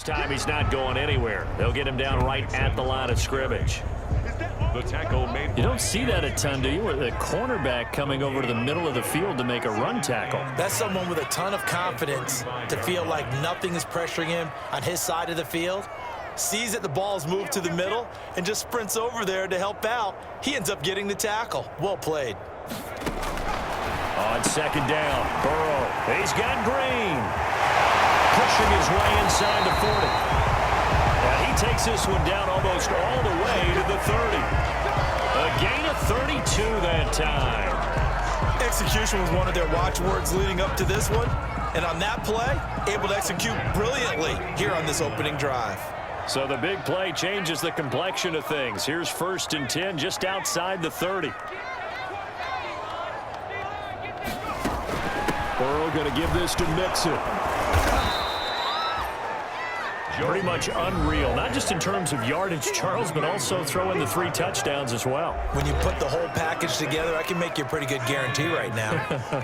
This time he's not going anywhere. They'll get him down right at the line of scrimmage. The tackle made. You don't see that a ton, do you? With a cornerback coming over to the middle of the field to make a run tackle. That's someone with a ton of confidence to feel like nothing is pressuring him on his side of the field. Sees that the ball's moved to the middle and just sprints over there to help out. He ends up getting the tackle. Well played. On second down, Burrow. He's got Green. Pushing his way inside the 40. And he takes this one down almost all the way to the 30. A gain of 32 that time. Execution was one of their watchwords leading up to this one. And on that play, able to execute brilliantly here on this opening drive. So the big play changes the complexion of things. Here's 1st and 10 just outside the 30. Burrow going to give this to Mixon. Pretty much unreal, not just in terms of yardage, Charles, but also throw in the 3 touchdowns as well. When you put the whole package together, I can make you a pretty good guarantee right now.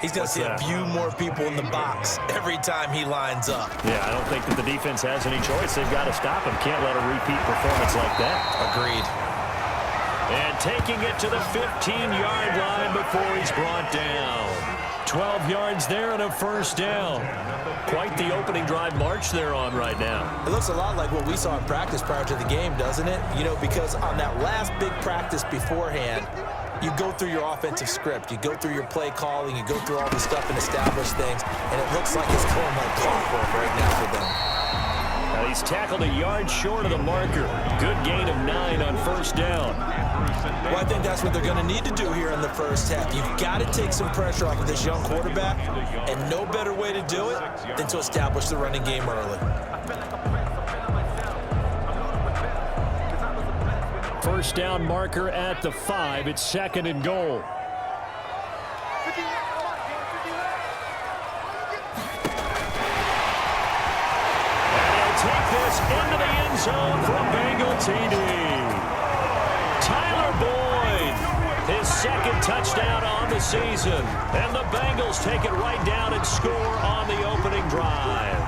He's going to see a few more people in the box every time he lines up. Yeah, I don't think that the defense has any choice. They've got to stop him. Can't let a repeat performance like that. Agreed. And taking it to the 15-yard line before he's brought down. 12 yards there and a 1st down. Quite the opening drive march they're on right now. It looks a lot like what we saw in practice prior to the game, doesn't it? You know, because on that last big practice beforehand, you go through your offensive script. You go through your play calling. You go through all the stuff and establish things. And it looks like it's going like clockwork right now for them. Now he's tackled a yard short of the marker. Good gain of 9 on 1st down. Well, I think that's what they're going to need to do here in the first half. You've got to take some pressure off of this young quarterback, and no better way to do it than to establish the running game early. 1st down marker at the 5. It's 2nd and goal. And he'll take this into the end zone for a Bengal TD. Tyler Boyd, his 2nd touchdown on the season. And the Bengals take it right down and score on the opening drive.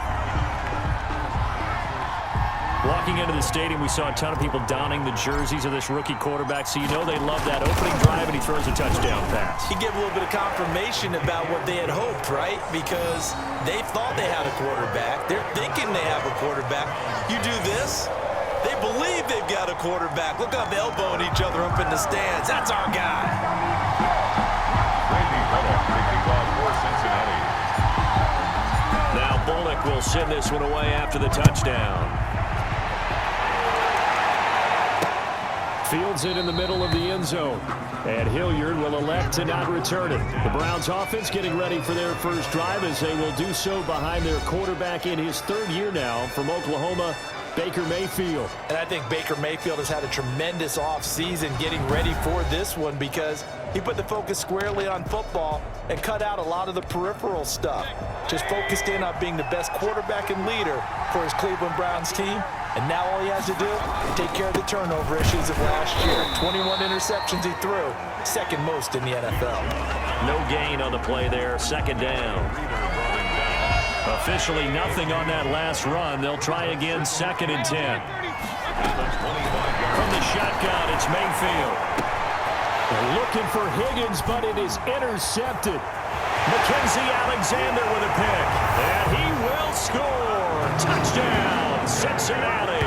Walking into the stadium, we saw a ton of people donning the jerseys of this rookie quarterback, so you know they love that opening drive, and he throws a touchdown pass. He gave a little bit of confirmation about what they had hoped, right? Because they thought they had a quarterback. They're thinking they have a quarterback. You do this, they believe they've got a quarterback. Look how they're elbowing each other up in the stands. That's our guy. Now Bullock will send this one away after the touchdown. Fields it in the middle of the end zone. And Hilliard will elect to not return it. The Browns offense getting ready for their first drive as they will do so behind their quarterback in his 3rd year now from Oklahoma, Baker Mayfield. And I think Baker Mayfield has had a tremendous offseason getting ready for this one because he put the focus squarely on football and cut out a lot of the peripheral stuff. Just focused in on being the best quarterback and leader for his Cleveland Browns team. And now all he has to do is take care of the turnover issues of last year. 21 interceptions he threw, 2nd most in the NFL. No gain on the play there, 2nd down. Officially nothing on that last run. They'll try again, 2nd and 10. From the shotgun, it's Mayfield. They're looking for Higgins, but it is intercepted. Mackenzie Alexander with a pick. And he will score. Touchdown, Cincinnati.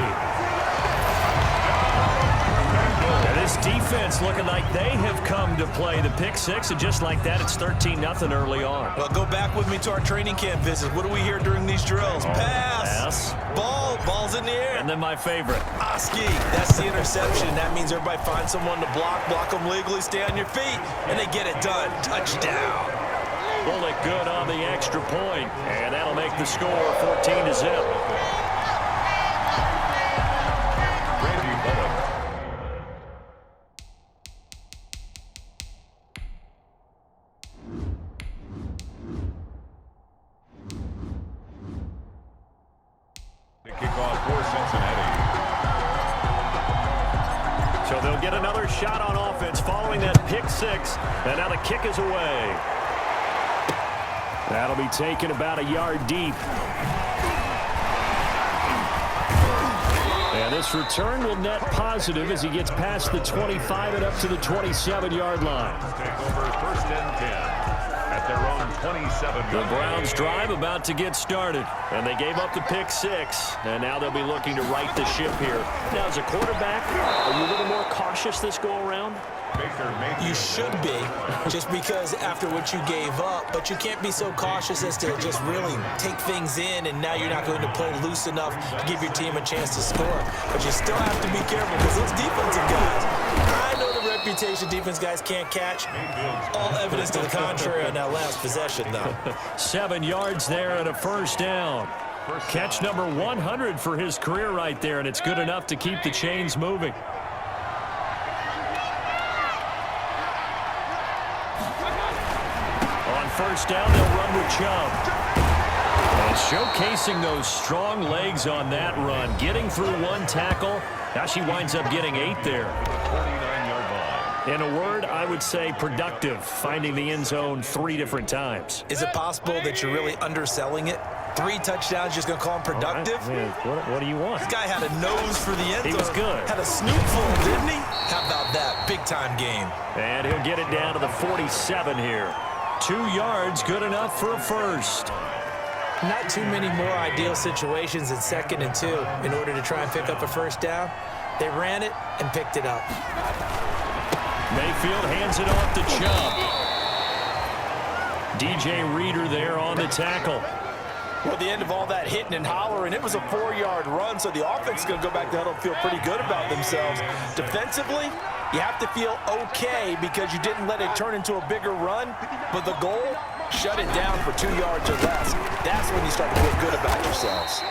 And this defense looking like they have come to play the pick 6, and just like that, it's 13-0 early on. Well, go back with me to our training camp visit. What do we hear during these drills? Pass. Ball's in the air. And then my favorite. Oski, that's the interception. That means everybody finds someone to block them legally, stay on your feet, and they get it done. Touchdown. Bullock good on the extra point, and that'll make the score 14-0. Kickoff for Cincinnati. So they'll get another shot on offense following that pick 6, and now the kick is away. That'll be taken about a yard deep. And this return will net positive as he gets past the 25 and up to the 27-yard line. Take over 1st and 10 at their own 27. The Browns drive about to get started. And they gave up the pick 6. And now they'll be looking to right the ship here. Now, as a quarterback, are you a little more cautious this go-around? You should be, just because after what you gave up, but you can't be so cautious as to just really take things in, and now you're not going to play loose enough to give your team a chance to score. But you still have to be careful because those defensive guys, I know the reputation defense guys can't catch. All evidence to the contrary on that last possession, though. 7 yards there and a first down. Catch number 100 for his career right there, and it's good enough to keep the chains moving. First down, they'll run with Chubb. And showcasing those strong legs on that run. Getting through 1 tackle. Now she winds up getting 8 there. 49-yard line. In a word, I would say productive, finding the end zone 3 different times. Is it possible that you're really underselling it? 3 touchdowns, just going to call him productive? Right. What do you want? This guy had a nose for the end zone. He was good. Had a snootful, didn't he? How about that? Big-time game. And he'll get it down to the 47 here. 2 yards, good enough for a first. Not too many more ideal situations in 2nd and 2 in order to try and pick up a first down. They ran it and picked it up. Mayfield hands it off to Chubb. DJ Reader there on the tackle. Well, the end of all that hitting and hollering, it was a 4-yard run, so the offense is going to go back to huddle and feel pretty good about themselves. Defensively, you have to feel okay because you didn't let it turn into a bigger run, but the goal, shut it down for 2 yards or less. That's when you start to feel good about yourselves.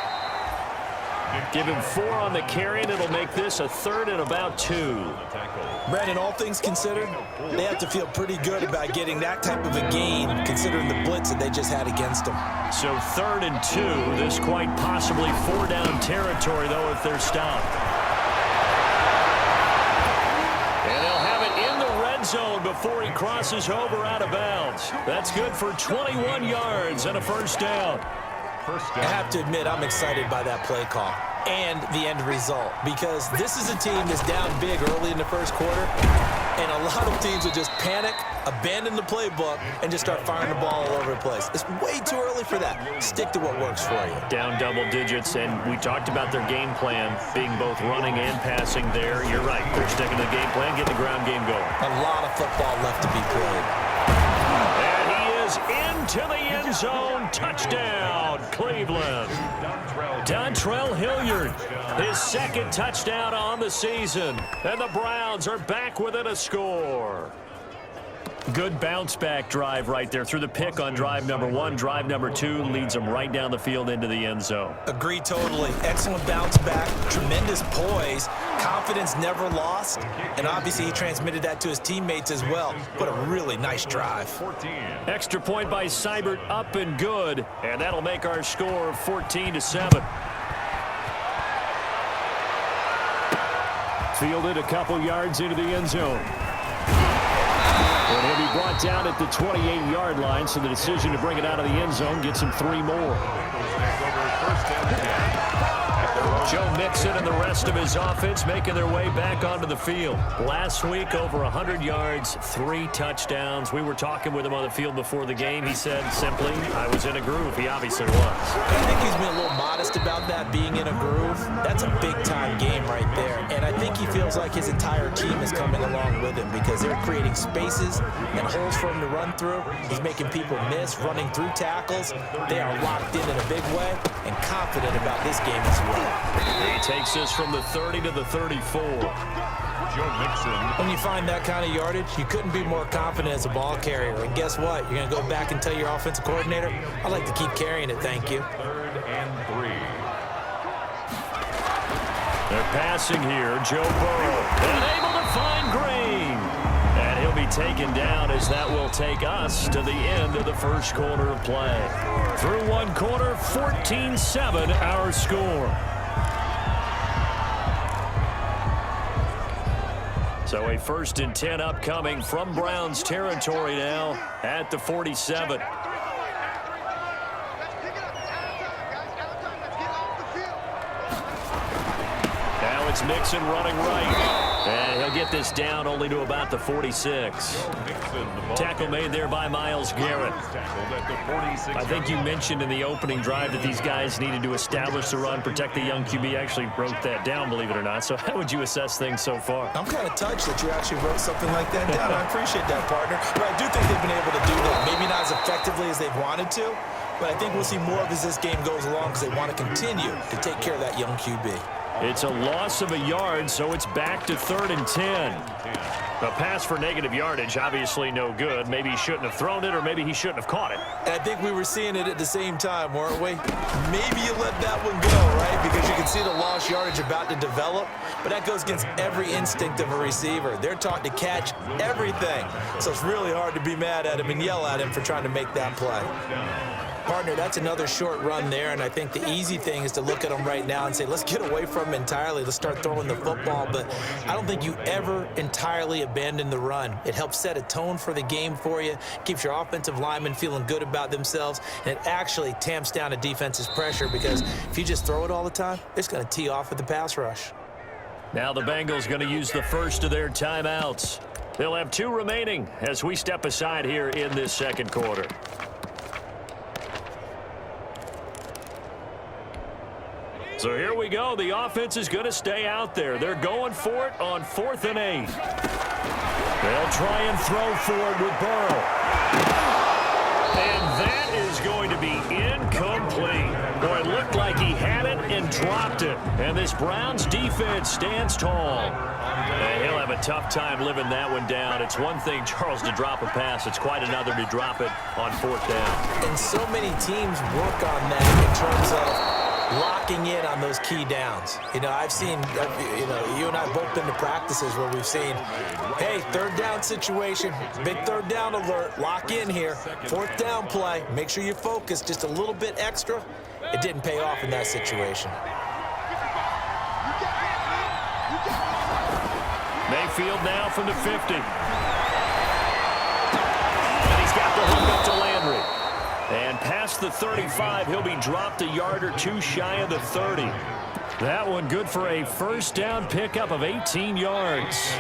Give him 4 on the carry, and it'll make this a 3rd and about 2. Brandon, all things considered, they have to feel pretty good about getting that type of a gain considering the blitz that they just had against them. So 3rd and 2, this quite possibly 4-down territory, though, if they're stopped. And they'll have it in the red zone before he crosses over out of bounds. That's good for 21 yards and a first down. I have to admit, I'm excited by that play call and the end result because this is a team that's down big early in the first quarter, and a lot of teams will just panic, abandon the playbook, and just start firing the ball all over the place. It's way too early for that. Stick to what works for you. Down double digits, and we talked about their game plan being both running and passing there. You're right. They're sticking to the game plan, getting the ground game going. A lot of football left to be played. And he is into the end zone. Touchdown, Cleveland. Dontrell Hilliard, his 2nd touchdown on the season. And the Browns are back within a score. Good bounce-back drive right there through the pick on drive number 1. Drive number 2 leads them right down the field into the end zone. Agree totally. Excellent bounce-back, tremendous poise, confidence never lost, and obviously he transmitted that to his teammates as well. What a really nice drive. 14. Extra point by Seibert, up and good, and that'll make our score 14-7. Fielded a couple yards into the end zone. And he'll be brought down at the 28-yard line, so the decision to bring it out of the end zone gets him 3 more. Joe Mixon and the rest of his offense making their way back onto the field. Last week, over 100 yards, 3 touchdowns. We were talking with him on the field before the game. He said simply, I was in a groove. He obviously was. I think he's been a little modest about that, being in a groove. That's a big-time game right there. And I think he feels like his entire team is coming along with him because they're creating spaces and holes for him to run through. He's making people miss, running through tackles. They are locked in a big way and confident about this game as well. He takes us from the 30 to the 34. Joe Mixon. When you find that kind of yardage, you couldn't be more confident as a ball carrier. And guess what? You're going to go back and tell your offensive coordinator, I'd like to keep carrying it, thank you. 3rd and 3. They're passing here. Joe Burrow. And able to find Green. And he'll be taken down as that will take us to the end of the first quarter of play. Through 1 quarter, 14-7 our score. So a 1st and 10 upcoming from Browns territory now at the 47. it's Mixon running right. And he'll get this down only to about the 46. Tackle made there by Myles Garrett. I think you mentioned in the opening drive that these guys needed to establish the run, protect the young QB. Actually wrote that down, believe it or not. So how would you assess things so far? I'm kind of touched that you actually wrote something like that down. I appreciate that, partner. But I do think they've been able to do that. Maybe not as effectively as they've wanted to, but I think we'll see more of as this game goes along because they want to continue to take care of that young QB. It's a loss of a yard, so it's back to 3rd and 10. A pass for negative yardage, obviously no good. Maybe he shouldn't have thrown it, or maybe he shouldn't have caught it. And I think we were seeing it at the same time, weren't we? Maybe you let that one go, right? Because you can see the lost yardage about to develop, but that goes against every instinct of a receiver. They're taught to catch everything. So it's really hard to be mad at him and yell at him for trying to make that play. Partner, that's another short run there, and I think the easy thing is to look at him right now and say, let's get away from him entirely. Let's start throwing the football, but I don't think you ever entirely abandon the run. It helps set a tone for the game for you, keeps your offensive linemen feeling good about themselves, and it actually tamps down a defense's pressure because if you just throw it all the time, it's going to tee off with the pass rush. Now the Bengals going to use the first of their timeouts. They'll have 2 remaining as we step aside here in this second quarter. So here we go. The offense is going to stay out there. They're going for it on 4th and 8. They'll try and throw for it with Burrow. And that is going to be incomplete. Boy, it looked like he had it and dropped it. And this Browns defense stands tall. And he'll have a tough time living that one down. It's one thing, Charles, to drop a pass. It's quite another to drop it on 4th down. And so many teams work on that in terms of locking in on those key downs. You know, I've seen, you and I have both been to practices where we've seen, hey, 3rd down situation, big 3rd down alert, lock in here, 4th down play, make sure you focus just a little bit extra. It didn't pay off in that situation. Mayfield now from the 50. And he's got the hook up to Landry. And past the 35, he'll be dropped a yard or 2 shy of the 30. That one good for a 1st down pickup of 18 yards.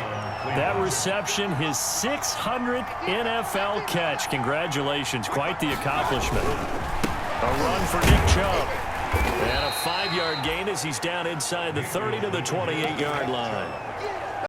That reception, his 600th NFL catch. Congratulations, quite the accomplishment. A run for Nick Chubb. And a 5-yard gain as he's down inside the 30 to the 28-yard line.